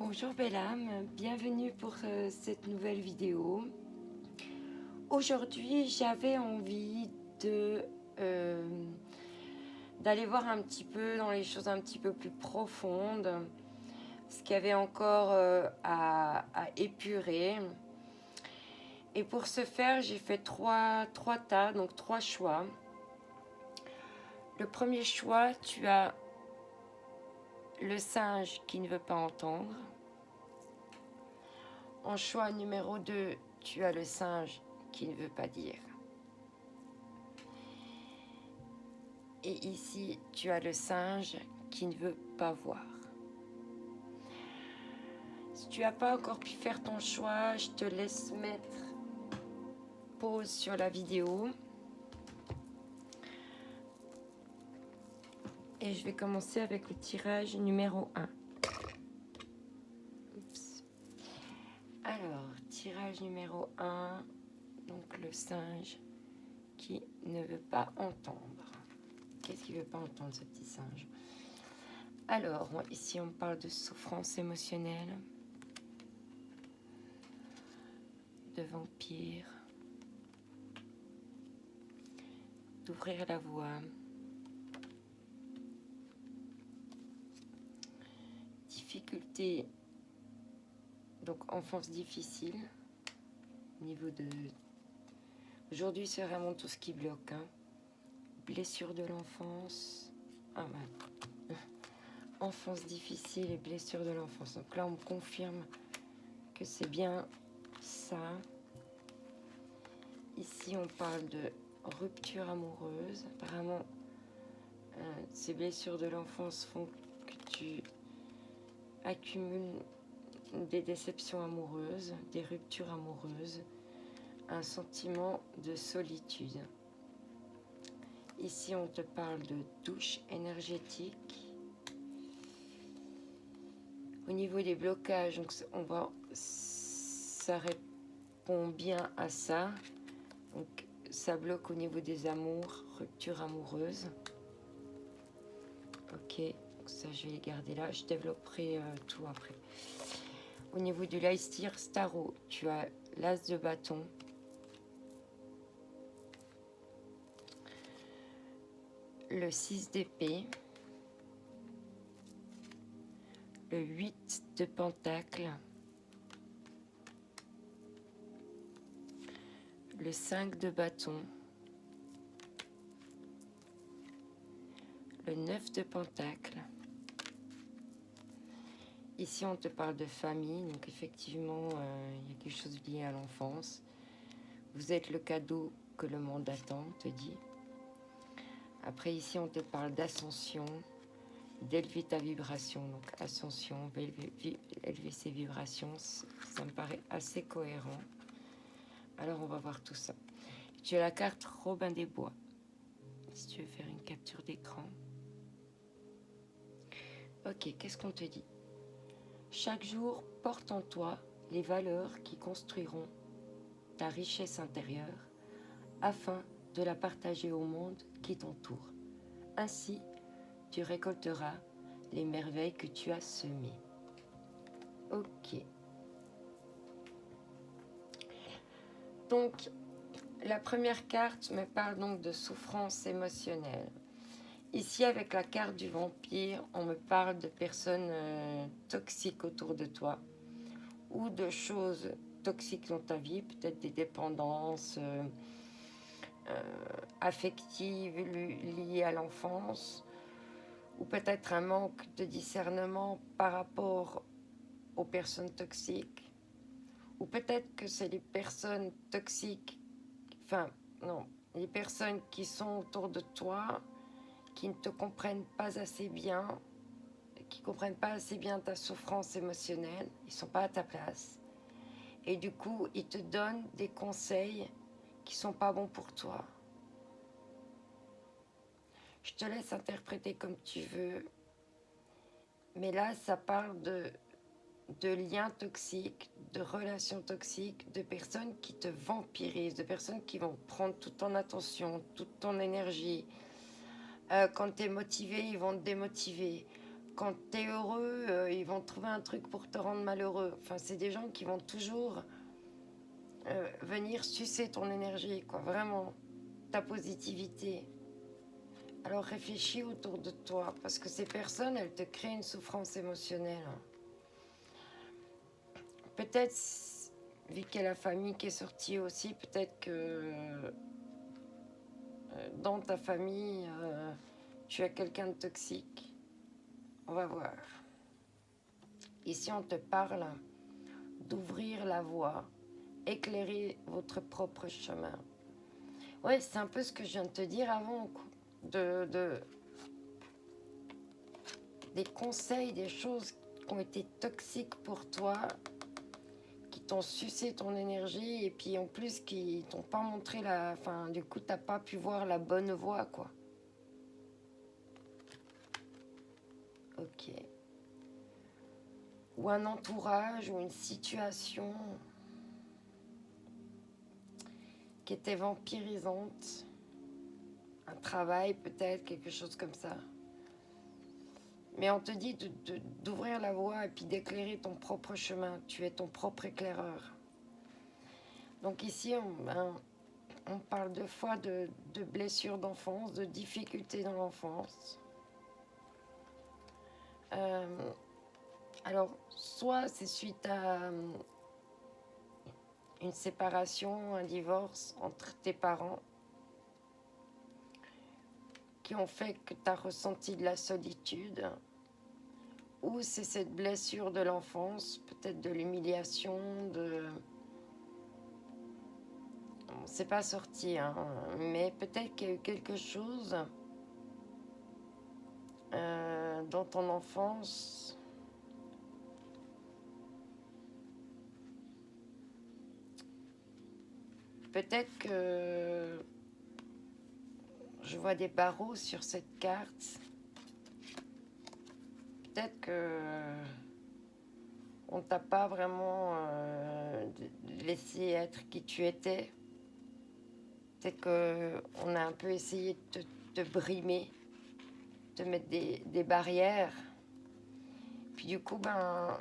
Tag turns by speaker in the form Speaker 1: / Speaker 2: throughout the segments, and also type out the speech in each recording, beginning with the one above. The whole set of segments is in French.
Speaker 1: Bonjour belle âme, bienvenue pour cette nouvelle vidéo. Aujourd'hui j'avais envie d'aller voir un petit peu dans les choses un petit peu plus profondes, ce qu'il y avait encore à épurer. Et pour ce faire j'ai fait trois tas, donc trois choix. Le premier choix, tu as le singe qui ne veut pas entendre. En choix numéro 2, tu as le singe qui ne veut pas dire. Et ici, tu as le singe qui ne veut pas voir. Si tu n'as pas encore pu faire ton choix, je te laisse mettre pause sur la vidéo. Et je vais commencer avec le tirage numéro 1. Oups. Alors, tirage numéro 1, donc le singe qui ne veut pas entendre. Qu'est-ce qu'il ne veut pas entendre, ce petit singe? Alors, ici on parle de souffrance émotionnelle, de vampire, d'ouvrir la voie, difficulté, donc enfance difficile, niveau de... Aujourd'hui c'est vraiment tout ce qui bloque, hein. Blessure de l'enfance, enfance difficile et blessure de l'enfance. Donc là on me confirme que c'est bien ça. Ici on parle de rupture amoureuse. Apparemment ces blessures de l'enfance font que tu accumules des déceptions amoureuses, des ruptures amoureuses, un sentiment de solitude. Ici, on te parle de douche énergétique. Au niveau des blocages, donc ça répond bien à ça. Donc, ça bloque au niveau des amours, rupture amoureuse. Ok, donc ça, je vais les garder là. Je développerai tout après. Au niveau du Leicester Starot, tu as l'as de bâton. Le 6 d'épée, le 8 de pentacle, le 5 de bâton, le 9 de pentacle. Ici, on te parle de famille, donc effectivement, il y a quelque chose lié à l'enfance. Vous êtes le cadeau que le monde attend, te dit. Après, ici, on te parle d'ascension, d'élever ta vibration. Donc, ascension, élever ses vibrations, ça me paraît assez cohérent. Alors, on va voir tout ça. Tu as la carte Robin des Bois. Si tu veux faire une capture d'écran. Ok, qu'est-ce qu'on te dit? Chaque jour, porte en toi les valeurs qui construiront ta richesse intérieure afin de la partager au monde qui t'entoure. Ainsi, tu récolteras les merveilles que tu as semées. Ok. Donc, la première carte me parle donc de souffrance émotionnelle. Ici, avec la carte du vampire, on me parle de personnes toxiques autour de toi ou de choses toxiques dans ta vie, peut-être des dépendances affectives liées à l'enfance, ou peut-être un manque de discernement par rapport aux personnes toxiques, ou peut-être que c'est les personnes toxiques, les personnes qui sont autour de toi, qui ne te comprennent pas assez bien, qui ne comprennent pas assez bien ta souffrance émotionnelle, ils ne sont pas à ta place. Et du coup, ils te donnent des conseils qui ne sont pas bons pour toi. Je te laisse interpréter comme tu veux, mais là, ça parle de liens toxiques, de relations toxiques, de personnes qui te vampirisent, de personnes qui vont prendre toute ton attention, toute ton énergie. Quand tu es motivé, ils vont te démotiver. quand tu es heureux, ils vont trouver un truc pour te rendre malheureux. Enfin, c'est des gens qui vont toujours venir sucer ton énergie, quoi, vraiment, ta positivité. Alors réfléchis autour de toi, parce que ces personnes, elles te créent une souffrance émotionnelle. Peut-être, vu qu'il y a la famille qui est sortie aussi, peut-être que dans ta famille, tu as quelqu'un de toxique. On va voir. Ici, on te parle d'ouvrir la voie, éclairer votre propre chemin. Ouais, c'est un peu ce que je viens de te dire avant, quoi. Des conseils, des choses qui ont été toxiques pour toi, qui t'ont sucé ton énergie et puis en plus qui t'ont pas montré la... Enfin, du coup, t'as pas pu voir la bonne voie, quoi. Ok. Ou un entourage ou une situation qui était vampirisante. Un travail peut-être, quelque chose comme ça. Mais on te dit d'ouvrir la voie et puis d'éclairer ton propre chemin. Tu es ton propre éclaireur. Donc ici, on parle deux fois de blessures d'enfance, de difficultés dans l'enfance. Alors, soit c'est suite à une séparation, un divorce entre tes parents, qui ont fait que tu as ressenti de la solitude, ou c'est cette blessure de l'enfance, peut-être de l'humiliation, c'est pas sorti, hein, mais peut-être qu'il y a eu quelque chose dans ton enfance peut-être que je vois des barreaux sur cette carte. Peut-être que on t'a pas vraiment laissé être qui tu étais. Peut-être qu'on a un peu essayé de te brimer, de mettre des barrières. Puis du coup, ben,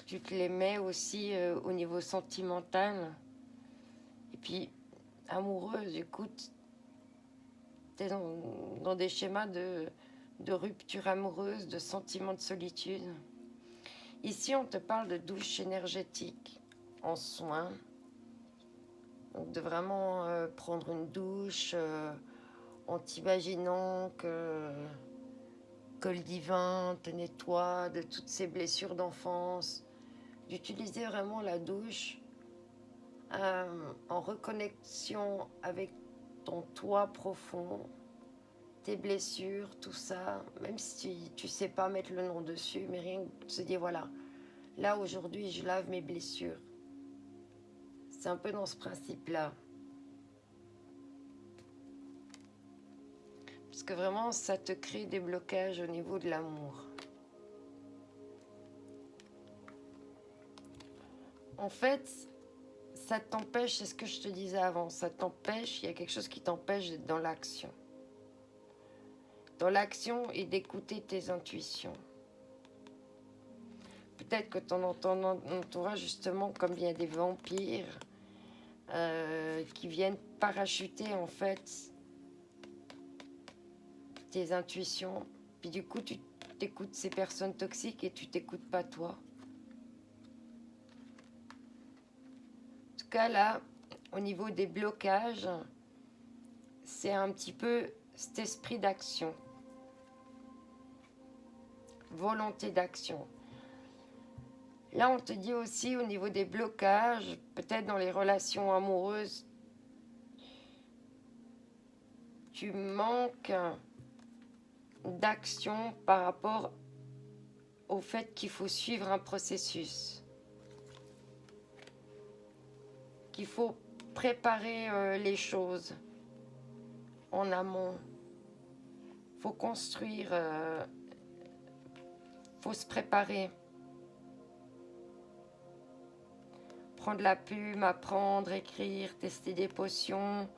Speaker 1: tu te les mets aussi au niveau sentimental. Et puis, amoureuse, du coup, tu es dans des schémas de rupture amoureuse, de sentiments de solitude. Ici, on te parle de douche énergétique en soins. Donc, de vraiment prendre une douche en t'imaginant que le divin te nettoie de toutes ces blessures d'enfance. D'utiliser vraiment la douche en reconnexion avec ton toi profond, tes blessures, tout ça, même si tu sais pas mettre le nom dessus, mais rien que se dire voilà, là aujourd'hui je lave mes blessures. C'est un peu dans ce principe-là. Parce que vraiment ça te crée des blocages au niveau de l'amour. En fait, ça t'empêche, c'est ce que je te disais avant, ça t'empêche, il y a quelque chose qui t'empêche d'être dans l'action. Dans l'action et d'écouter tes intuitions. Peut-être que ton entourage, justement, comme il y a des vampires qui viennent parachuter en fait tes intuitions, puis du coup tu t'écoutes ces personnes toxiques et tu t'écoutes pas toi. En tout cas là, au niveau des blocages, c'est un petit peu cet esprit d'action, volonté d'action. Là, on te dit aussi au niveau des blocages, peut-être dans les relations amoureuses, tu manques d'action par rapport au fait qu'il faut suivre un processus, qu'il faut préparer les choses en amont, faut construire, faut se préparer. Prendre la plume, apprendre, écrire, tester des potions.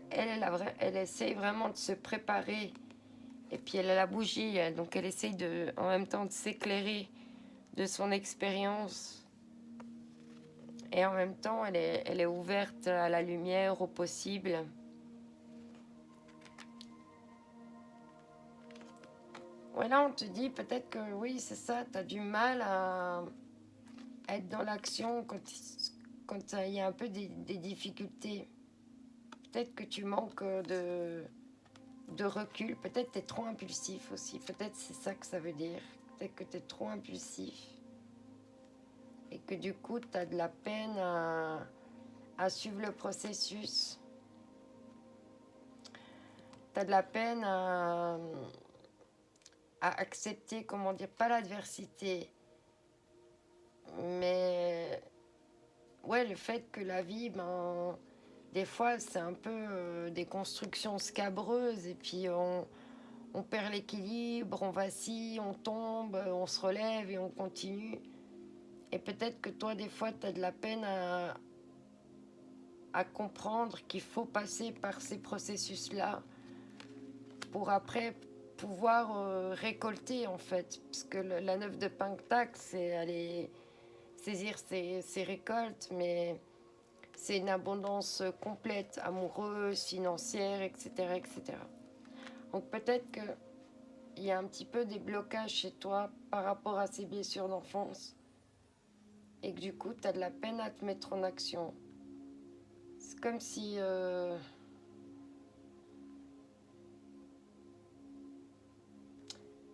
Speaker 1: Elle essaye vraiment de se préparer Et puis elle a la bougie, donc elle essaye en même temps de s'éclairer de son expérience. Et en même temps, elle est ouverte à la lumière, au possible. Ouais, là, on te dit peut-être que oui, c'est ça, tu as du mal à être dans l'action quand il y a un peu des difficultés. Peut-être que tu manques de recul, peut-être tu es trop impulsif aussi, peut-être c'est ça que ça veut dire. Peut-être que tu es trop impulsif et que du coup, tu as de la peine à suivre le processus. Tu as de la peine à accepter, comment dire, pas l'adversité, mais ouais, le fait que la vie, ben, des fois, c'est un peu des constructions scabreuses et puis on perd l'équilibre, on vacille, on tombe, on se relève et on continue. Et peut-être que toi, des fois, tu as de la peine à comprendre qu'il faut passer par ces processus-là pour après pouvoir récolter, en fait. Parce que la 9 de Pentacle, c'est aller saisir ses récoltes, mais c'est une abondance complète, amoureuse, financière, etc., etc. Donc peut-être qu'il y a un petit peu des blocages chez toi par rapport à ces blessures d'enfance et que du coup, tu as de la peine à te mettre en action. C'est comme si...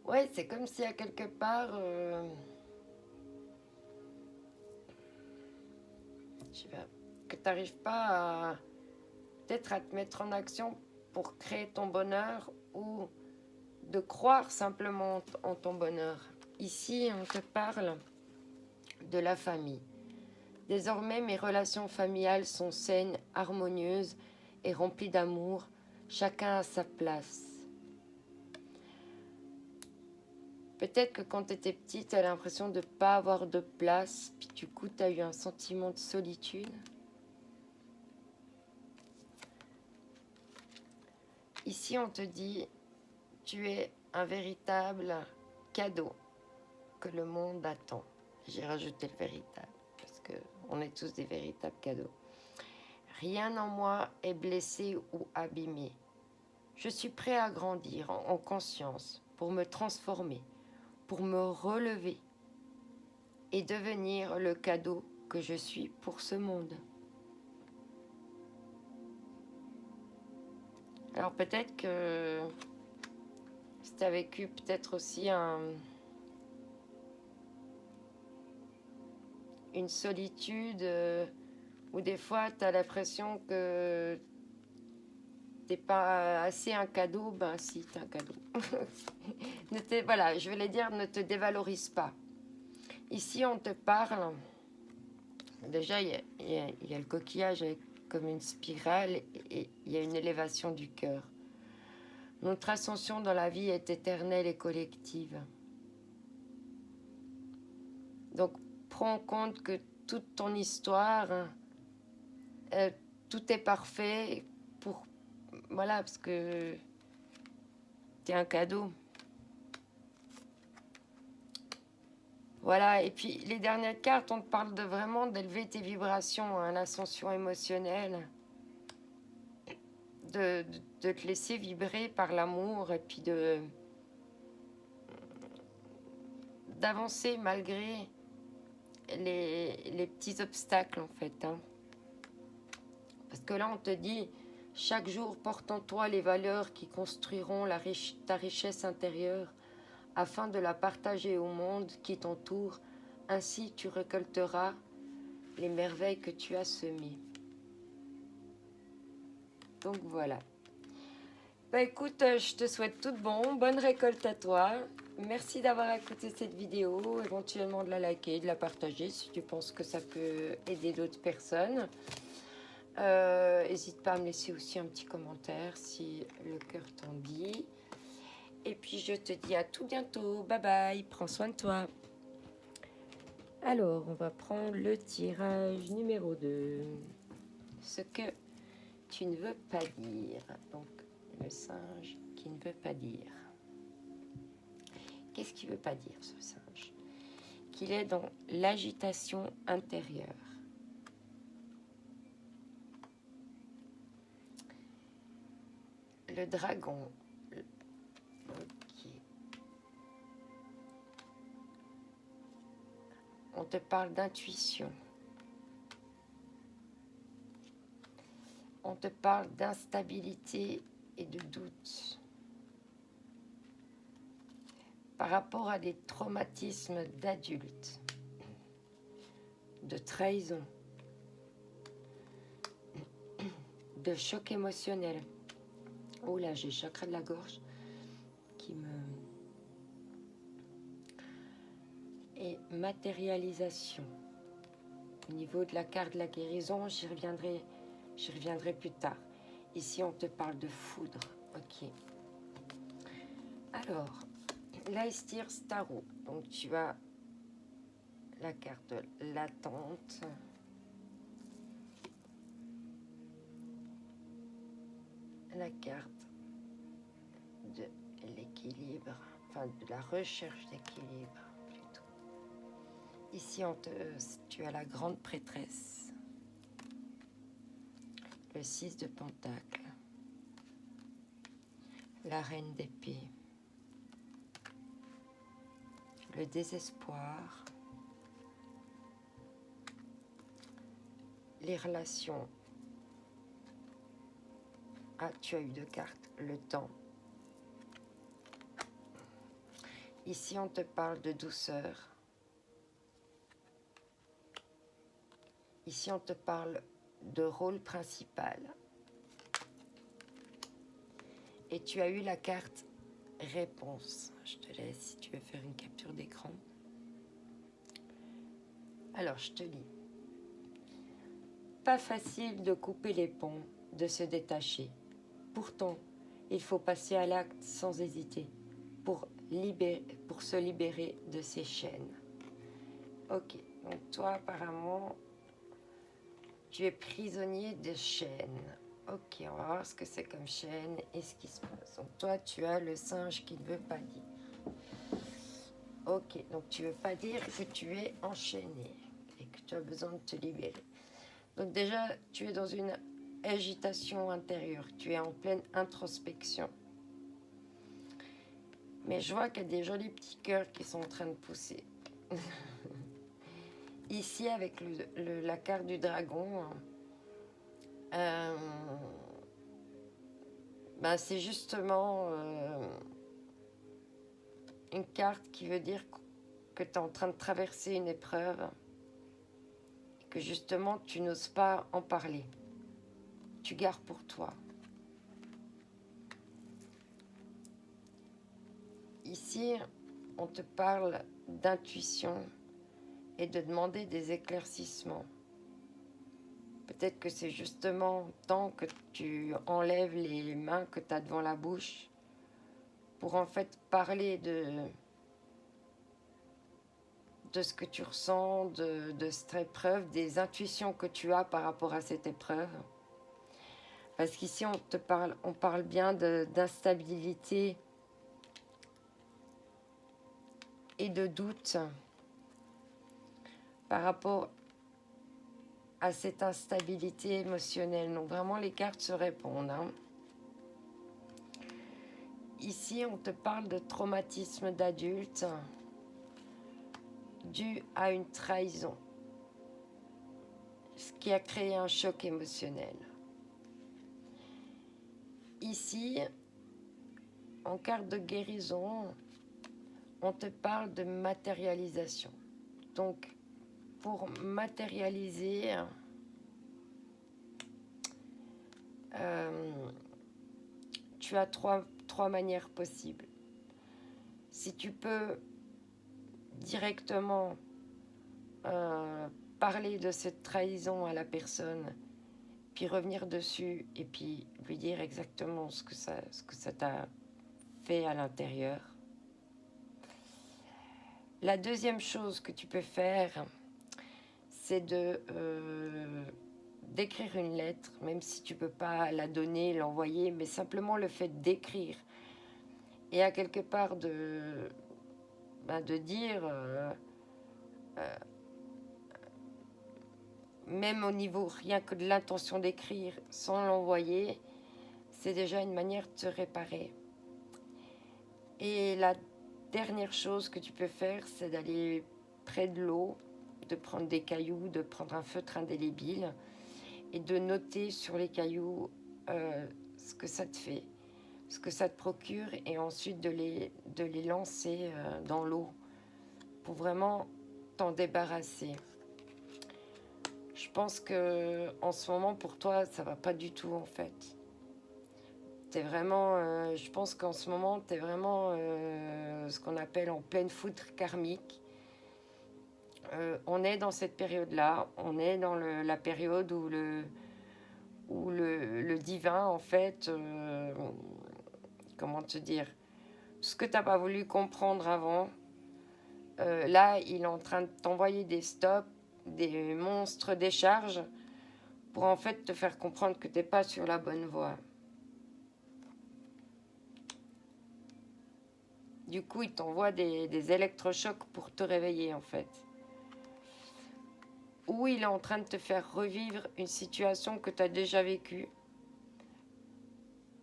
Speaker 1: Ouais, c'est comme si à quelque part... Je sais pas, que tu n'arrives pas à... Peut-être à te mettre en action pour créer ton bonheur ou de croire simplement en ton bonheur. Ici, on te parle de la famille. Désormais, mes relations familiales sont saines, harmonieuses et remplies d'amour, chacun à sa place. Peut-être que quand tu étais petite, tu as l'impression de ne pas avoir de place, puis du coup, tu as eu un sentiment de solitude. Ici, on te dit, tu es un véritable cadeau que le monde attend. J'ai rajouté le véritable, parce qu'on est tous des véritables cadeaux. Rien en moi est blessé ou abîmé. Je suis prêt à grandir en conscience pour me transformer, pour me relever et devenir le cadeau que je suis pour ce monde. Alors peut-être que si tu as vécu peut-être aussi une solitude où des fois tu as l'impression que t'es pas assez un cadeau, ben si, t'es un cadeau. Voilà, je voulais dire, ne te dévalorise pas. Ici, on te parle. Déjà, il y a le coquillage avec comme une spirale et il y a une élévation du cœur. Notre ascension dans la vie est éternelle et collective. Donc, prends en compte que toute ton histoire, tout est parfait pour... Voilà, parce que t'es un cadeau. Voilà, et puis les dernières cartes, on te parle de vraiment d'élever tes vibrations, hein, l'ascension émotionnelle, de te laisser vibrer par l'amour et puis d'avancer malgré les petits obstacles en fait. Hein. Parce que là, on te dit, chaque jour porte en toi les valeurs qui construiront ta richesse intérieure afin de la partager au monde qui t'entoure. Ainsi, tu récolteras les merveilles que tu as semées. Donc voilà. Bah écoute, je te souhaite tout de bon, bonne récolte à toi. Merci d'avoir écouté cette vidéo, éventuellement de la liker, de la partager si tu penses que ça peut aider d'autres personnes. N'hésite pas à me laisser aussi un petit commentaire si le cœur t'en dit. Et puis je te dis à tout bientôt. Bye bye, prends soin de toi. Alors, on va prendre le tirage numéro 2. Ce que tu ne veux pas dire. Donc, le singe qui ne veut pas dire. Qu'est-ce qu'il ne veut pas dire, ce singe? Qu'il est dans l'agitation intérieure. Le dragon. Ok. On te parle d'intuition. On te parle d'instabilité et de doute. Par rapport à des traumatismes d'adultes, de trahison, de choc émotionnel. Oh là, j'ai le chakra de la gorge qui me... Et matérialisation. Au niveau de la carte de la guérison, j'y reviendrai plus tard. Ici, on te parle de foudre. Ok. Alors, l'Aestir Starot. Donc, tu as la carte de l'attente. La carte de l'équilibre, enfin de la recherche d'équilibre plutôt. Ici, tu as la grande prêtresse, le 6 de Pentacle, la reine d'épée, le désespoir, les relations. Ah, tu as eu 2 cartes, le temps. Ici, on te parle de douceur. Ici, on te parle de rôle principal. Et tu as eu la carte réponse. Je te laisse si tu veux faire une capture d'écran. Alors, je te lis. Pas facile de couper les ponts, de se détacher. Pourtant, il faut passer à l'acte sans hésiter pour se libérer de ces chaînes. Ok, donc toi, apparemment, tu es prisonnier de chaînes. Ok, on va voir ce que c'est comme chaîne et ce qui se passe. Donc toi, tu as le singe qui ne veut pas dire. Ok, donc tu ne veux pas dire que tu es enchaîné et que tu as besoin de te libérer. Donc déjà, tu es dans une agitation intérieure. Tu es en pleine introspection. Mais je vois qu'il y a des jolis petits cœurs qui sont en train de pousser. Ici, avec la carte du dragon, c'est justement une carte qui veut dire que tu es en train de traverser une épreuve et que justement tu n'oses pas en parler. Tu gardes pour toi. Ici, on te parle d'intuition et de demander des éclaircissements. Peut-être que c'est justement temps que tu enlèves les mains que tu as devant la bouche pour en fait parler de ce que tu ressens, de cette épreuve, des intuitions que tu as par rapport à cette épreuve. Parce qu'ici, on parle bien d'instabilité et de doute par rapport à cette instabilité émotionnelle. Donc vraiment, les cartes se répondent. Ici, on te parle de traumatisme d'adulte dû à une trahison, ce qui a créé un choc émotionnel. Ici, en carte de guérison, on te parle de matérialisation. Donc, pour matérialiser, tu as trois manières possibles. Si tu peux directement parler de cette trahison à la personne, puis revenir dessus et puis lui dire exactement ce que ça t'a fait à l'intérieur. La deuxième chose que tu peux faire, c'est d'écrire une lettre, même si tu ne peux pas la donner, l'envoyer, mais simplement le fait d'écrire et à quelque part de dire, même au niveau rien que de l'intention d'écrire sans l'envoyer, c'est déjà une manière de te réparer. Et la dernière chose que tu peux faire, c'est d'aller près de l'eau, de prendre des cailloux, de prendre un feutre indélébile et de noter sur les cailloux ce que ça te fait, ce que ça te procure, et ensuite de les lancer dans l'eau pour vraiment t'en débarrasser. Je pense que en ce moment, pour toi, ça va pas du tout, en fait. T'es vraiment, je pense qu'en ce moment, t'es vraiment ce qu'on appelle en pleine foudre karmique. On est dans cette période-là, on est dans la période où le divin, en fait, comment te dire, ce que t'as pas voulu comprendre avant, là, il est en train de t'envoyer des stops, des monstres décharges, pour en fait te faire comprendre que t'es pas sur la bonne voie. Du coup, il t'envoie des électrochocs pour te réveiller, en fait. Ou il est en train de te faire revivre une situation que tu as déjà vécue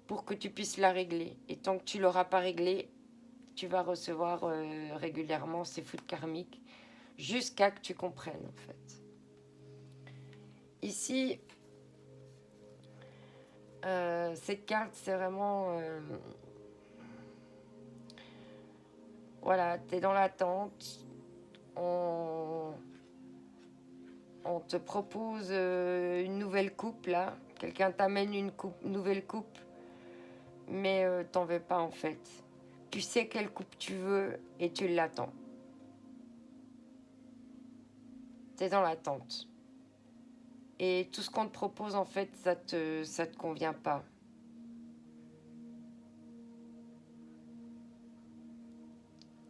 Speaker 1: pour que tu puisses la régler. Et tant que tu ne l'auras pas réglée, tu vas recevoir régulièrement ces foudres karmiques jusqu'à que tu comprennes, en fait. Ici, cette carte, c'est vraiment... voilà, tu es dans l'attente. On te propose une nouvelle coupe, là. Quelqu'un t'amène une nouvelle coupe, mais t'en veux pas, en fait. Tu sais quelle coupe tu veux et tu l'attends. T'es dans l'attente. Et tout ce qu'on te propose, en fait, ça te convient pas.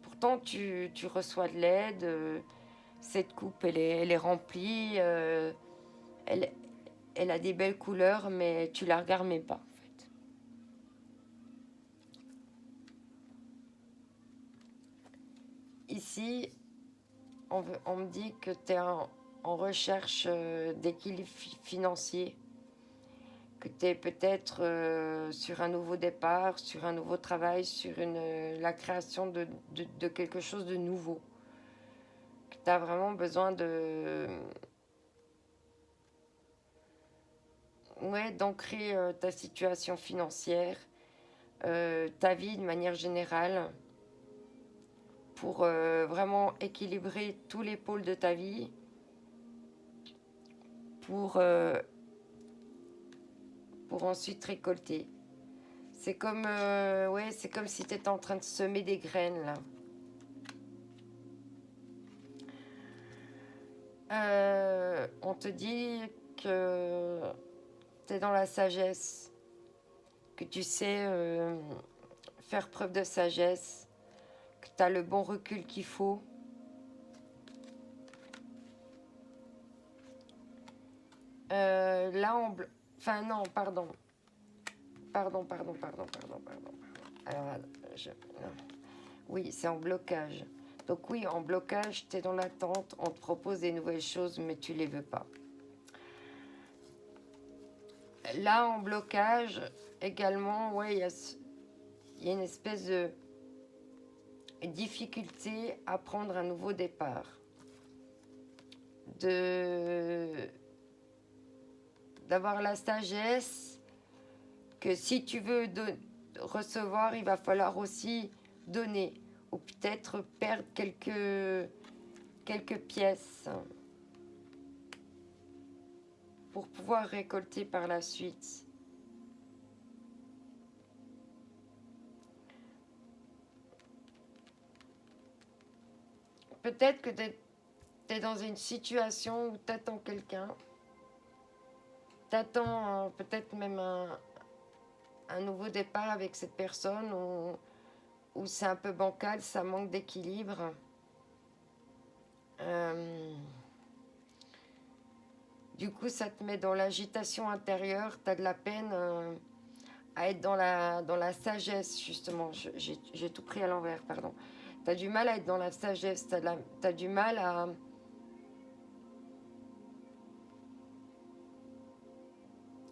Speaker 1: Pourtant, tu reçois de l'aide. Cette coupe, elle est remplie. Elle, elle a des belles couleurs, mais tu la regardes même pas, en fait. Ici, on me dit que tu es en recherche d'équilibre financier, que tu es peut-être sur un nouveau départ, sur un nouveau travail, sur la création de quelque chose de nouveau, que tu as vraiment besoin d'ancrer ta situation financière, ta vie de manière générale, pour vraiment équilibrer tous les pôles de ta vie, pour ensuite récolter. C'est comme, c'est comme si tu étais en train de semer des graines, là. On te dit que tu es dans la sagesse, que tu sais faire preuve de sagesse, que tu as le bon recul qu'il faut. Là, enfin non, pardon. Pardon. Alors, non. Oui, c'est en blocage. Donc oui, en blocage, tu es dans l'attente, on te propose des nouvelles choses, mais tu les veux pas. Là, en blocage, également, il y a une espèce de difficulté à prendre un nouveau départ. D'avoir la sagesse que si tu veux recevoir, il va falloir aussi donner, ou peut-être perdre quelques pièces pour pouvoir récolter par la suite. Peut-être que tu es dans une situation où tu attends quelqu'un, tu attends peut-être même un nouveau départ avec cette personne, où c'est un peu bancal, ça manque d'équilibre. Du coup, ça te met dans l'agitation intérieure, tu as de la peine à être dans la sagesse, justement. J'ai tout pris à l'envers, pardon. T'as du mal à être dans la sagesse, t'as du mal à...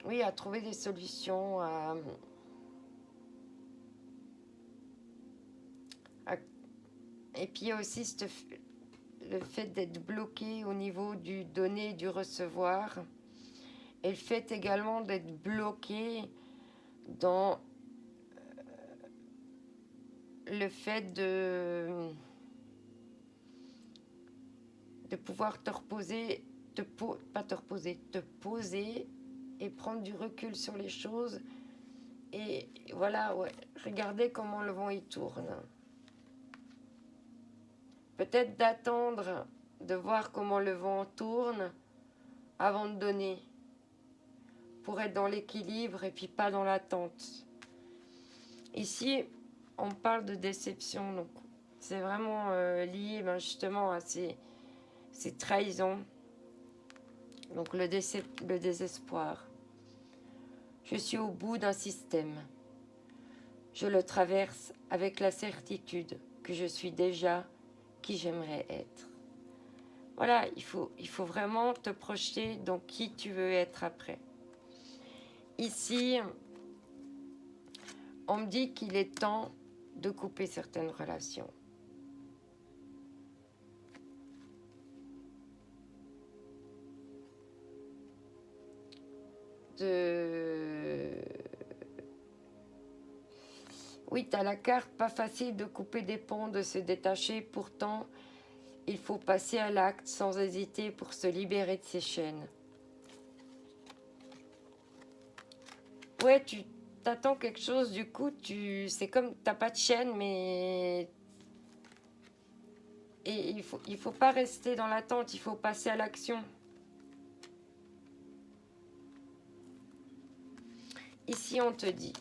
Speaker 1: Oui, à trouver des solutions, à- et puis il y a aussi le fait d'être bloqué au niveau du donner et du recevoir, et le fait également d'être bloqué dans le fait de pouvoir te reposer, pas te reposer, te poser et prendre du recul sur les choses. Et voilà, ouais, regardez comment le vent il tourne. Peut-être d'attendre, de voir comment le vent tourne avant de donner, pour être dans l'équilibre et puis pas dans l'attente. Ici, on parle de déception, donc c'est vraiment lié justement à ces trahisons, donc le désespoir. Je suis au bout d'un système. Je le traverse avec la certitude que je suis déjà qui j'aimerais être. Voilà, il faut vraiment te projeter dans qui tu veux être après. Ici, on me dit qu'il est temps de couper certaines relations. Oui, tu as la carte, pas facile de couper des ponts, de se détacher. Pourtant, il faut passer à l'acte sans hésiter pour se libérer de ces chaînes. Ouais, tu t'attends quelque chose, du coup, c'est comme t'as pas de chaîne, mais et il faut pas rester dans l'attente, il faut passer à l'action. Ici, on te dit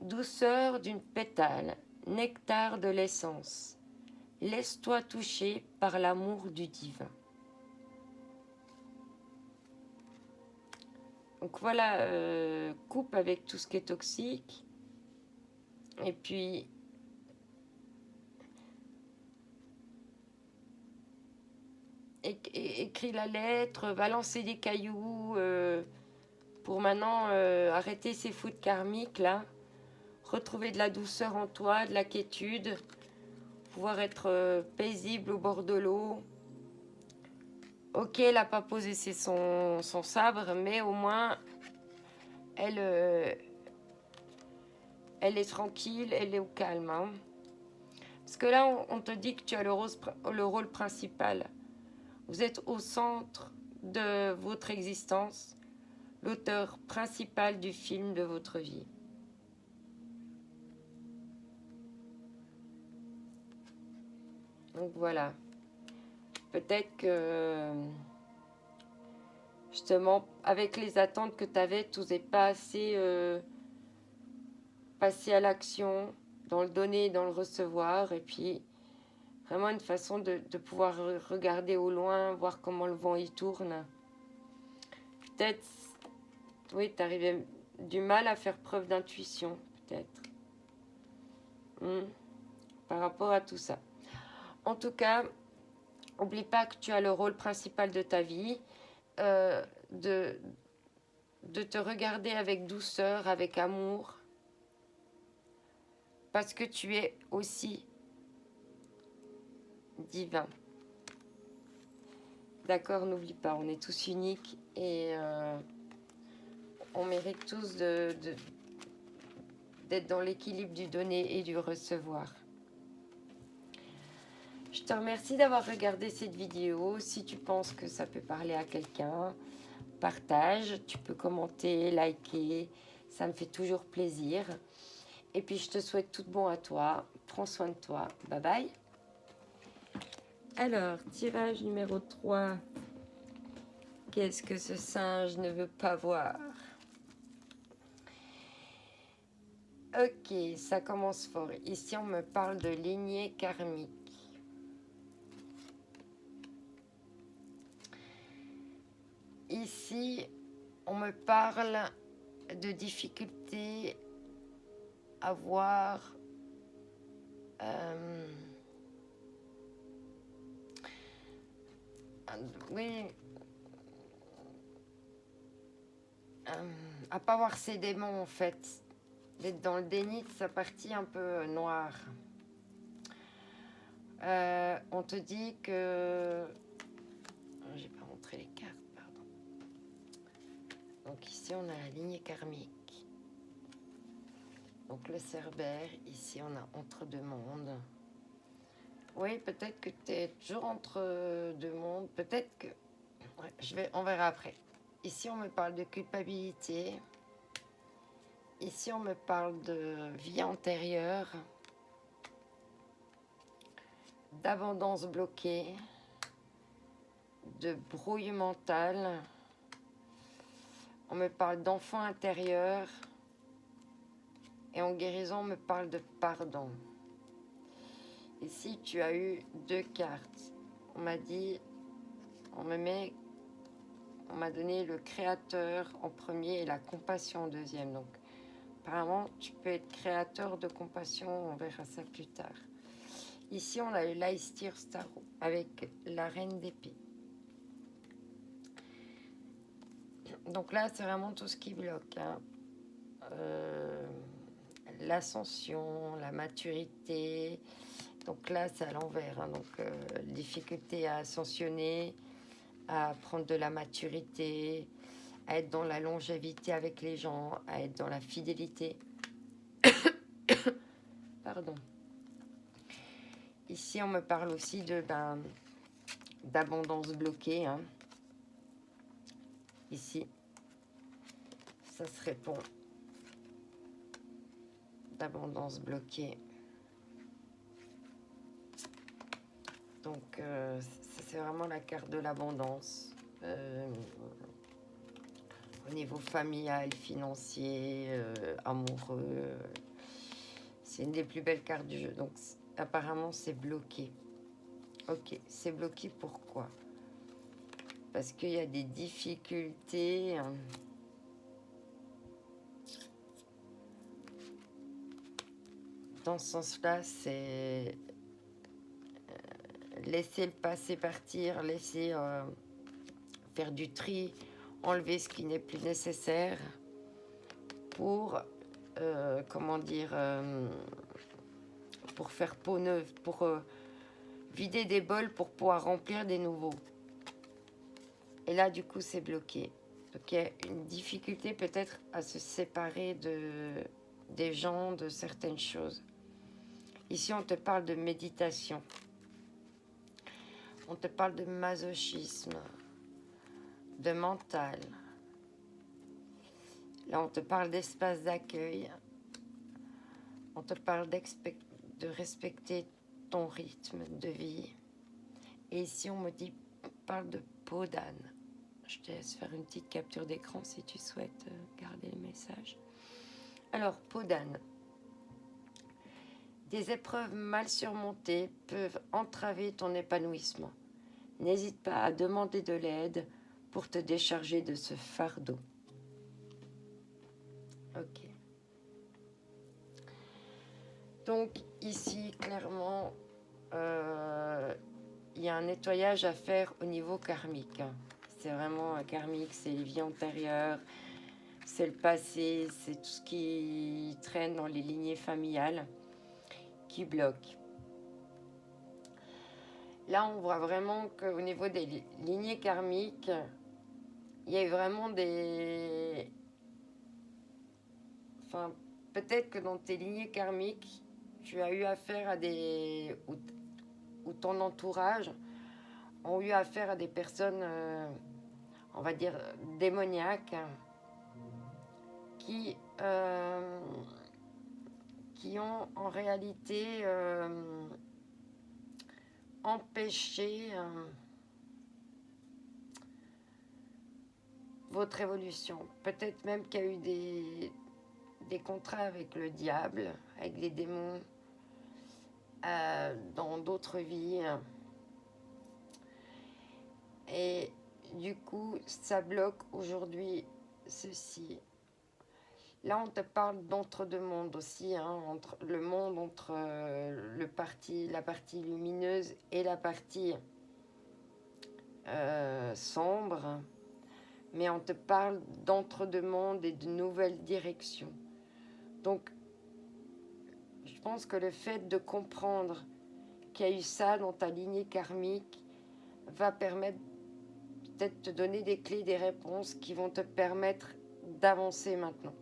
Speaker 1: douceur d'une pétale, nectar de l'essence. Laisse-toi toucher par l'amour du divin. Donc voilà, coupe avec tout ce qui est toxique. Et puis, écris la lettre, va lancer des cailloux pour maintenant arrêter ces foudres karmiques là. Retrouver de la douceur en toi, de la quiétude. Pouvoir être paisible au bord de l'eau. Ok, elle n'a pas posé son sabre, mais au moins, elle, elle est tranquille, elle est au calme. Hein. Parce que là, on te dit que tu as le rôle principal. Vous êtes au centre de votre existence, l'auteur principal du film de votre vie. Donc voilà. Peut-être que, justement, avec les attentes que tu avais, tu n'osais pas assez passer à l'action, dans le donner et dans le recevoir. Et puis, vraiment une façon de pouvoir regarder au loin, voir comment le vent y tourne. Peut-être, oui, tu arrivais du mal à faire preuve d'intuition, peut-être. Par rapport à tout ça. En tout cas, n'oublie pas que tu as le rôle principal de ta vie, de te regarder avec douceur, avec amour, parce que tu es aussi divin. D'accord, n'oublie pas, on est tous uniques et on mérite tous d'être dans l'équilibre du donner et du recevoir. Je te remercie d'avoir regardé cette vidéo. Si tu penses que ça peut parler à quelqu'un, partage, tu peux commenter, liker, ça me fait toujours plaisir. Et puis je te souhaite tout de bon à toi, prends soin de toi, bye bye. Alors, tirage numéro 3. Qu'est-ce que ce singe ne veut pas voir? Ok, ça commence fort. Ici, on me parle de lignée karmique. Ici, on me parle de difficultés à voir Euh, oui, à pas voir ses démons en fait, d'être dans le déni de sa partie un peu noire. On te dit que... J'ai pas montré les cartes, pardon. Donc ici on a la lignée karmique. Donc le Cerbère, ici on a entre deux mondes. Oui, peut-être que tu es toujours entre deux mondes. Peut-être que... Ouais, on verra après. Ici on me parle de culpabilité. Ici on me parle de vie antérieure. D'abondance bloquée. De brouille mentale. On me parle d'enfant intérieur. Et en guérison, on me parle de pardon. Ici, tu as eu deux cartes. On m'a dit, on m'a donné le créateur en premier et la compassion en deuxième. Donc, apparemment, tu peux être créateur de compassion. On verra ça plus tard. Ici, on a eu l'Aestir Starro avec la reine d'épée. Donc là, c'est vraiment tout ce qui bloque. Hein. L'ascension, la maturité. Donc là, c'est à l'envers. Hein. Donc, difficulté à ascensionner, à prendre de la maturité, à être dans la longévité avec les gens, à être dans la fidélité. Pardon. Ici, on me parle aussi d'abondance bloquée. Hein. Ici, ça se répond d'abondance bloquée. Donc, c'est vraiment la carte de l'abondance. Au niveau familial, financier, amoureux. C'est une des plus belles cartes du jeu. Donc, apparemment, c'est bloqué. Ok, c'est bloqué pourquoi? Parce qu'il y a des difficultés. Dans ce sens-là, c'est laisser le passé partir, laisser faire du tri, enlever ce qui n'est plus nécessaire pour, comment dire, pour faire peau neuve, pour vider des bols pour pouvoir remplir des nouveaux. Et là, du coup, c'est bloqué. Donc, il y a une difficulté peut-être à se séparer des gens, de certaines choses. Ici, on te parle de méditation. On te parle de masochisme, de mental. Là, on te parle d'espace d'accueil. On te parle de respecter ton rythme de vie. Et ici, on parle de peau d'âne. Je te laisse faire une petite capture d'écran si tu souhaites garder le message. Alors, peau d'âne. Des épreuves mal surmontées peuvent entraver ton épanouissement. N'hésite pas à demander de l'aide pour te décharger de ce fardeau. Ok. Donc ici, clairement, il y a un nettoyage à faire au niveau karmique. C'est vraiment karmique, c'est les vies antérieures, c'est le passé, c'est tout ce qui traîne dans les lignées familiales qui bloque. Là, on voit vraiment qu'au niveau des lignées karmiques, il y a vraiment des... Enfin, peut-être que dans tes lignées karmiques, tu as eu affaire à des... ou ton entourage ont eu affaire à des personnes, on va dire, démoniaques, qui ont en réalité empêché votre évolution. Peut-être même qu'il y a eu des contrats avec le diable, avec des démons, dans d'autres vies. Et du coup, ça bloque aujourd'hui ceci. Là, on te parle d'entre-deux-mondes aussi, hein, entre le monde entre la partie lumineuse et la partie sombre. Mais on te parle d'entre-deux-mondes et de nouvelles directions. Donc, je pense que le fait de comprendre qu'il y a eu ça dans ta lignée karmique va permettre peut-être de te donner des clés, des réponses qui vont te permettre d'avancer maintenant.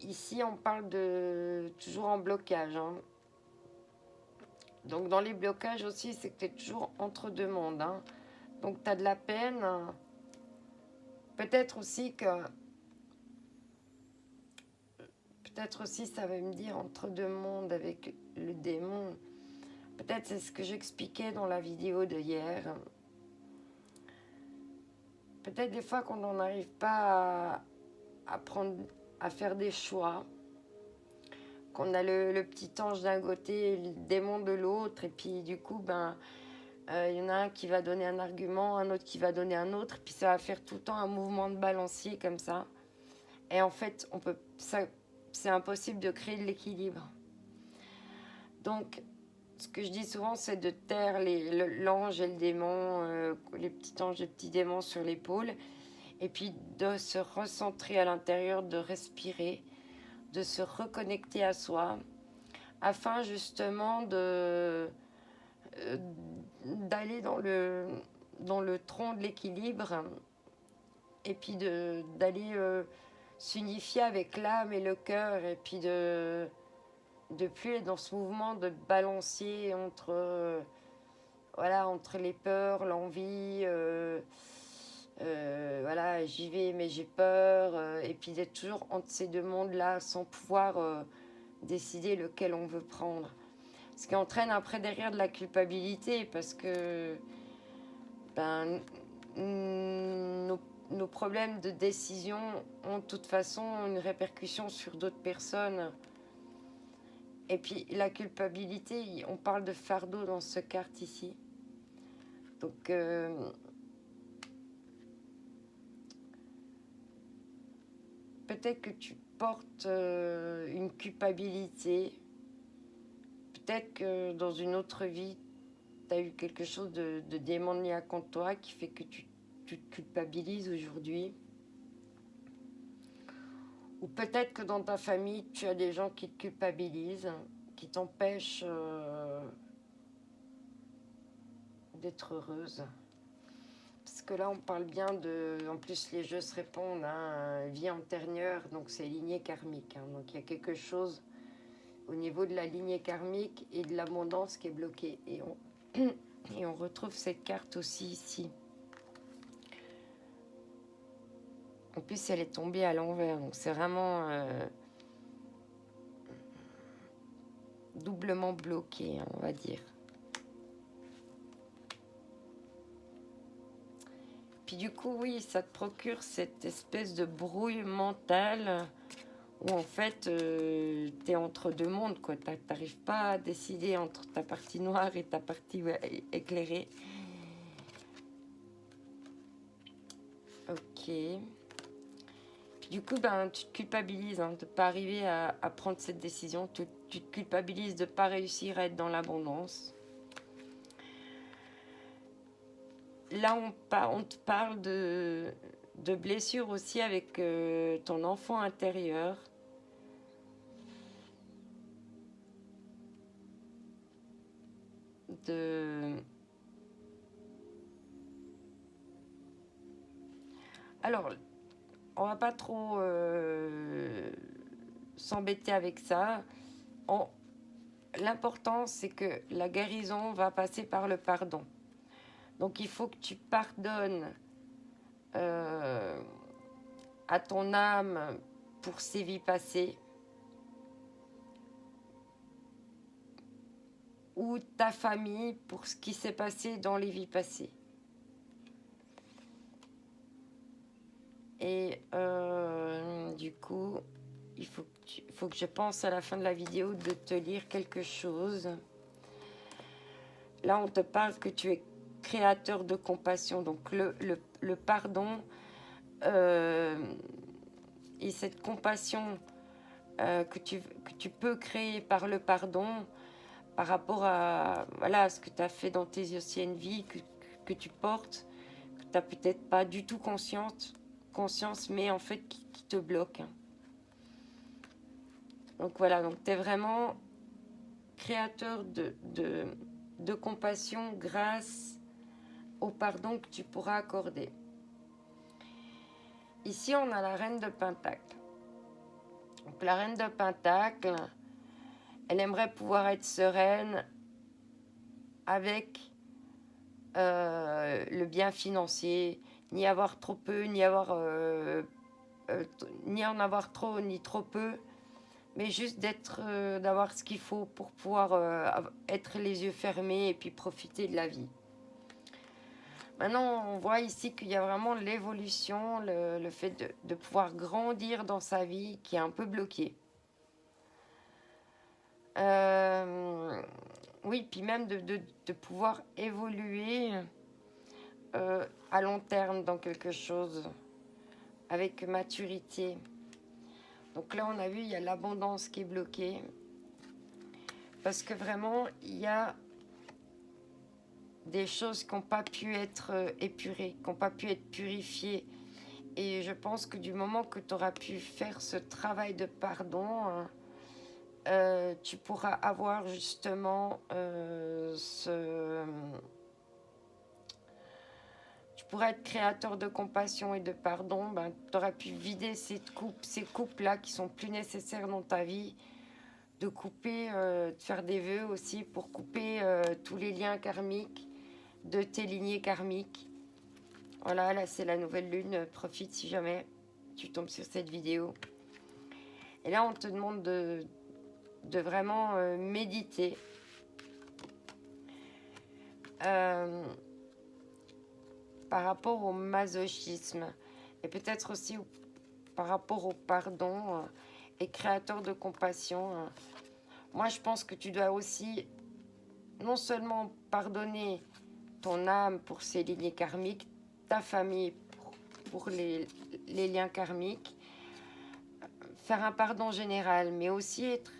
Speaker 1: Ici, on parle de toujours en blocage. Hein. Donc, dans les blocages aussi, c'est que tu es toujours entre deux mondes. Hein. Donc, tu as de la peine. Peut-être aussi ça veut me dire entre deux mondes avec le démon. Peut-être c'est ce que j'expliquais dans la vidéo de hier. Peut-être des fois qu'on n'en arrive pas à faire des choix. Qu'on a le petit ange d'un côté et le démon de l'autre. Et puis du coup, y en a un qui va donner un argument, un autre qui va donner un autre. Puis ça va faire tout le temps un mouvement de balancier comme ça. Et en fait, c'est impossible de créer de l'équilibre. Donc, ce que je dis souvent, c'est de taire l'ange et le démon, les petits anges et les petits démons sur l'épaule, et puis de se recentrer à l'intérieur, de respirer, de se reconnecter à soi, afin justement d'aller dans le tronc de l'équilibre, et puis d'aller s'unifier avec l'âme et le cœur, et puis de plus être dans ce mouvement de balancier entre les peurs, l'envie, voilà, j'y vais mais j'ai peur, et puis d'être toujours entre ces deux mondes-là sans pouvoir décider lequel on veut prendre. Ce qui entraîne après derrière de la culpabilité parce que nos problèmes de décision ont de toute façon une répercussion sur d'autres personnes. Et puis la culpabilité, on parle de fardeau dans ce carte ici. Donc peut-être que tu portes une culpabilité. Peut-être que dans une autre vie, tu as eu quelque chose de démoniaque contre toi qui fait que tu te culpabilises aujourd'hui. Ou peut-être que dans ta famille, tu as des gens qui te culpabilisent, qui t'empêchent d'être heureuse. Parce que là, on parle bien de... En plus, les jeux se répondent, hein, vie antérieure, donc c'est lignée karmique. Hein, donc il y a quelque chose au niveau de la lignée karmique et de l'abondance qui est bloquée. Et on retrouve cette carte aussi ici. En plus, elle est tombée à l'envers, donc c'est vraiment doublement bloqué, hein, on va dire. Puis du coup, oui, ça te procure cette espèce de brouille mentale où en fait, t'es entre deux mondes, quoi. T'arrives pas à décider entre ta partie noire et ta partie éclairée. Ok. Du coup, tu te culpabilises hein, de ne pas arriver à prendre cette décision. Tu te culpabilises de ne pas réussir à être dans l'abondance. Là, on te parle de blessures aussi avec ton enfant intérieur. Alors, on va pas trop s'embêter avec ça. L'important, c'est que la guérison va passer par le pardon. Donc, il faut que tu pardonnes à ton âme pour ses vies passées ou ta famille pour ce qui s'est passé dans les vies passées. Et du coup, il faut que je pense à la fin de la vidéo de te lire quelque chose. Là, on te parle que tu es créateur de compassion. Donc, le pardon euh, et cette compassion que tu peux créer par le pardon, par rapport à, voilà, à ce que tu as fait dans tes anciennes vies, que tu portes, que tu n'as peut-être pas du tout conscience, mais en fait qui te bloque. Donc voilà, donc tu es vraiment créateur de compassion grâce au pardon que tu pourras accorder. Ici, on a la reine de Pentacle. Donc la reine de Pentacle, elle aimerait pouvoir être sereine avec le bien financier, ni avoir trop peu, ni en avoir trop, ni trop peu, mais juste d'avoir ce qu'il faut pour pouvoir être les yeux fermés et puis profiter de la vie. Maintenant, on voit ici qu'il y a vraiment l'évolution, le fait de pouvoir grandir dans sa vie qui est un peu bloqué. Oui, puis même de pouvoir évoluer à long terme dans quelque chose avec maturité. Donc là, on a vu, il y a l'abondance qui est bloquée. Parce que vraiment, il y a des choses qui n'ont pas pu être épurées, qui n'ont pas pu être purifiées. Et je pense que du moment que tu auras pu faire ce travail de pardon, tu pourras avoir justement tu pourras être créateur de compassion et de pardon. Ben, tu auras pu vider ces coupes-là qui sont plus nécessaires dans ta vie, de couper, de faire des vœux aussi pour couper tous les liens karmiques de tes lignées karmiques. Voilà, là c'est la nouvelle lune, profite si jamais tu tombes sur cette vidéo. Et là on te demande de vraiment méditer. Par rapport au masochisme et peut-être aussi par rapport au pardon et créateur de compassion. Moi je pense que tu dois aussi non seulement pardonner ton âme pour ses lignées karmiques, ta famille pour les liens karmiques, faire un pardon général, mais aussi être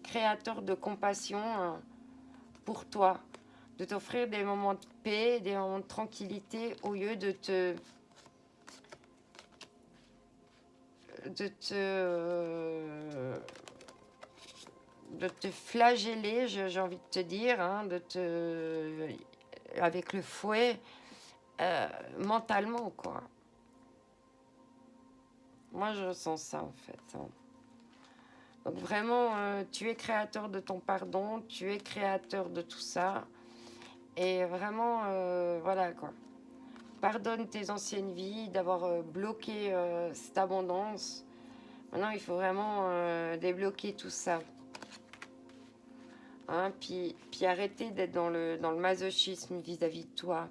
Speaker 1: créateur de compassion pour toi, de t'offrir des moments de paix, des moments de tranquillité au lieu de te flageller, j'ai envie de te dire, hein, avec le fouet, mentalement, quoi. Moi, je ressens ça, en fait. Hein. Donc, vraiment, tu es créateur de ton pardon, tu es créateur de tout ça. Et vraiment, voilà, quoi. Pardonne tes anciennes vies d'avoir bloqué cette abondance. Maintenant, il faut vraiment débloquer tout ça. Hein, puis arrêter d'être dans le masochisme vis-à-vis de toi.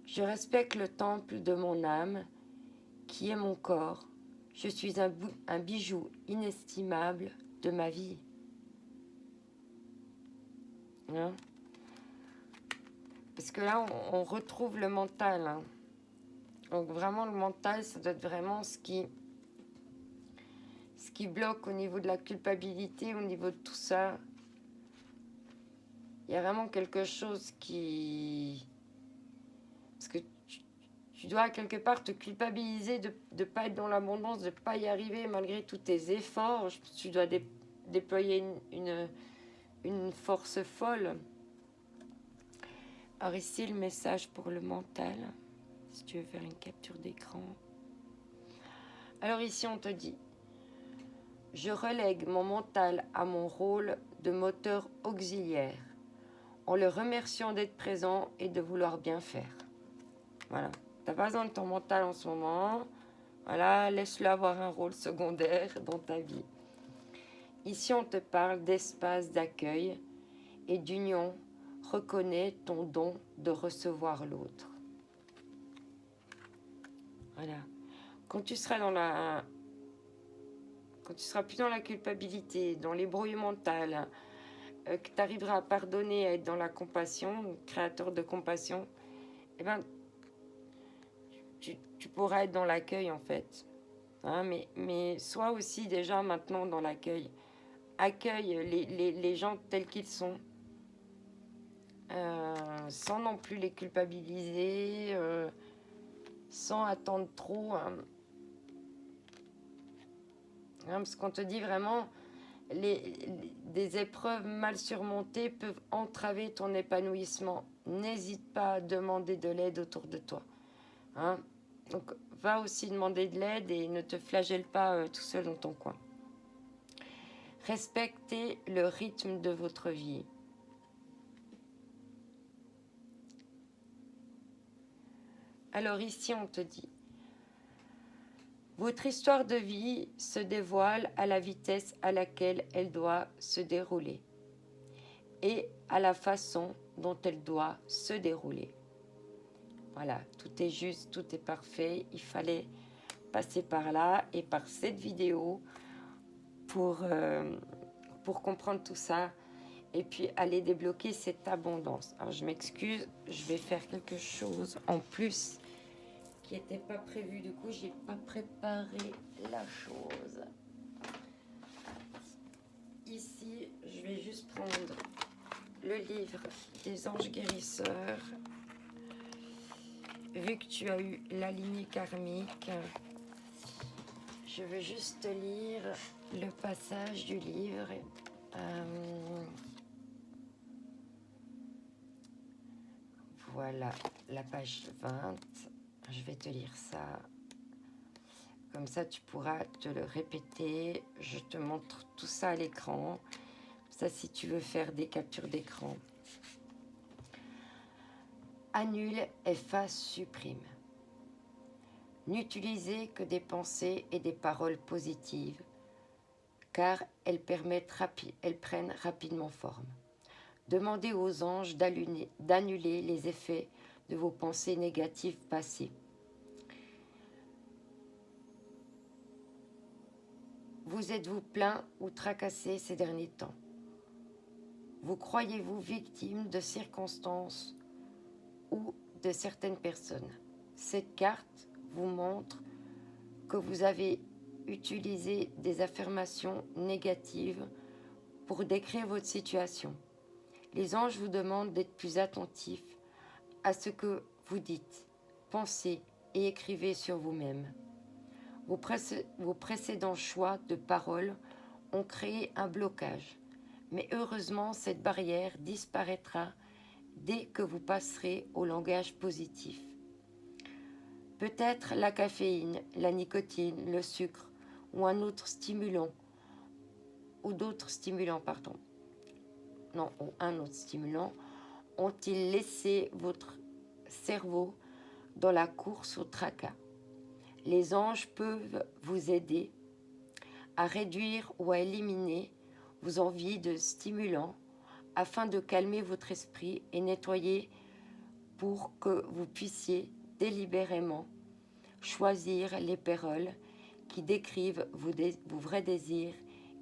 Speaker 1: Je respecte le temple de mon âme, qui est mon corps. Je suis un bijou inestimable de ma vie. Hein? Parce que là, on retrouve le mental. Hein. Donc vraiment, le mental, ça doit être vraiment ce qui bloque au niveau de la culpabilité, au niveau de tout ça. Il y a vraiment quelque chose qui... Parce que tu dois quelque part te culpabiliser de ne pas être dans l'abondance, de ne pas y arriver malgré tous tes efforts. Tu dois déployer une force folle. Alors ici, le message pour le mental, si tu veux faire une capture d'écran. Alors ici, on te dit, je relègue mon mental à mon rôle de moteur auxiliaire, en le remerciant d'être présent et de vouloir bien faire. Voilà. Tu n'as pas besoin de ton mental en ce moment. Voilà, laisse-le avoir un rôle secondaire dans ta vie. Ici, on te parle d'espace d'accueil et d'union. Reconnais ton don de recevoir l'autre. Voilà. Quand tu seras plus dans la culpabilité, dans l'ébrouille mentale, que tu arriveras à pardonner, à être dans la compassion, créateur de compassion, eh ben, tu tu pourras être dans l'accueil en fait. Hein, mais sois aussi déjà maintenant dans l'accueil. Accueille les gens tels qu'ils sont, sans non plus les culpabiliser, sans attendre trop. Hein. Hein, parce qu'on te dit vraiment, des épreuves mal surmontées peuvent entraver ton épanouissement. N'hésite pas à demander de l'aide autour de toi. Hein. Donc, va aussi demander de l'aide et ne te flagelle pas tout seul dans ton coin. Respectez le rythme de votre vie. Alors ici, on te dit, votre histoire de vie se dévoile à la vitesse à laquelle elle doit se dérouler et à la façon dont elle doit se dérouler. Voilà, tout est juste, tout est parfait. Il fallait passer par là et par cette vidéo pour comprendre tout ça et puis aller débloquer cette abondance. Alors je m'excuse, je vais faire quelque chose en plus qui n'était pas prévu, du coup j'ai pas préparé la chose. Ici, je vais juste prendre le livre des anges guérisseurs. Vu que tu as eu la lignée karmique, je vais juste te lire le passage du livre. Voilà, la page 20. Je vais te lire ça. Comme ça, tu pourras te le répéter. Je te montre tout ça à l'écran. Ça, si tu veux faire des captures d'écran. Annule, efface, supprime. N'utilisez que des pensées et des paroles positives, car elles prennent rapidement forme. Demandez aux anges d'annuler les effets de vos pensées négatives passées. Vous êtes-vous plaint ou tracassé ces derniers temps? Vous croyez-vous victime de circonstances ou de certaines personnes? Cette carte vous montre que vous avez utilisé des affirmations négatives pour décrire votre situation. Les anges vous demandent d'être plus attentifs à ce que vous dites, pensez et écrivez sur vous-même. Vos précédents choix de paroles ont créé un blocage, mais heureusement cette barrière disparaîtra dès que vous passerez au langage positif. Peut-être la caféine, la nicotine, le sucre ou un autre stimulant, ou d'autres stimulants, ou un autre stimulant, ont-ils laissé votre cerveau dans la course au tracas. Les anges peuvent vous aider à réduire ou à éliminer vos envies de stimulants afin de calmer votre esprit et nettoyer pour que vous puissiez délibérément choisir les paroles qui décrivent vos vrais désirs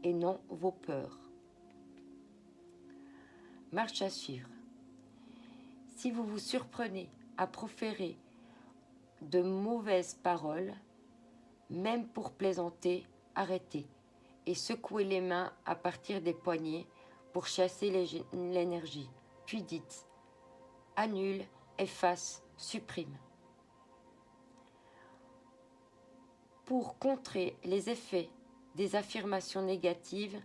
Speaker 1: et non vos peurs. Marche à suivre. Si vous vous surprenez à proférer de mauvaises paroles, même pour plaisanter, arrêtez et secouez les mains à partir des poignets pour chasser l'énergie. Puis dites, annule, efface, supprime. Pour contrer les effets des affirmations négatives,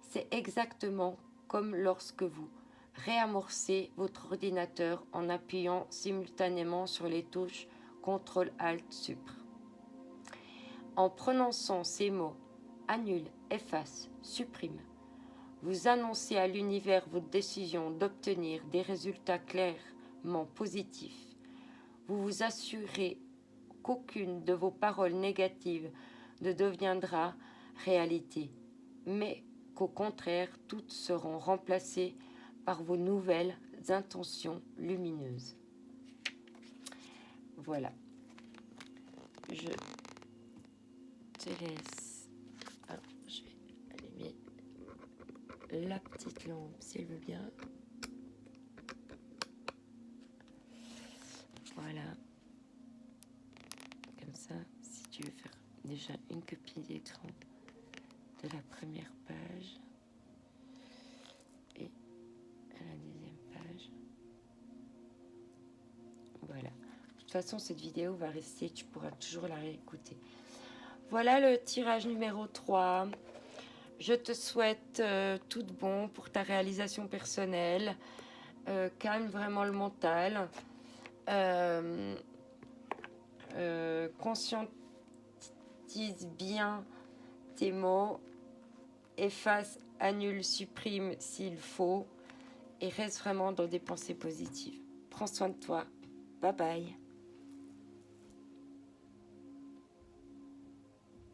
Speaker 1: c'est exactement comme lorsque vous réamorcez votre ordinateur en appuyant simultanément sur les touches CTRL-ALT-SUPR. En prononçant ces mots, annule, efface, supprime, vous annoncez à l'univers votre décision d'obtenir des résultats clairement positifs. Vous vous assurez qu'aucune de vos paroles négatives ne deviendra réalité, mais qu'au contraire, toutes seront remplacées par vos nouvelles intentions lumineuses. Voilà. Je te laisse. Alors, je vais allumer la petite lampe, s'il veut bien. Voilà. Comme une copie d'écran de la première page et à la deuxième page. Voilà. De toute façon, cette vidéo va rester, tu pourras toujours la réécouter. Voilà le tirage numéro 3. Je te souhaite tout de bon pour ta réalisation personnelle. Calme vraiment le mental. Conscientise bien tes mots. Efface, annule, supprime s'il faut. Et reste vraiment dans des pensées positives. Prends soin de toi. Bye bye.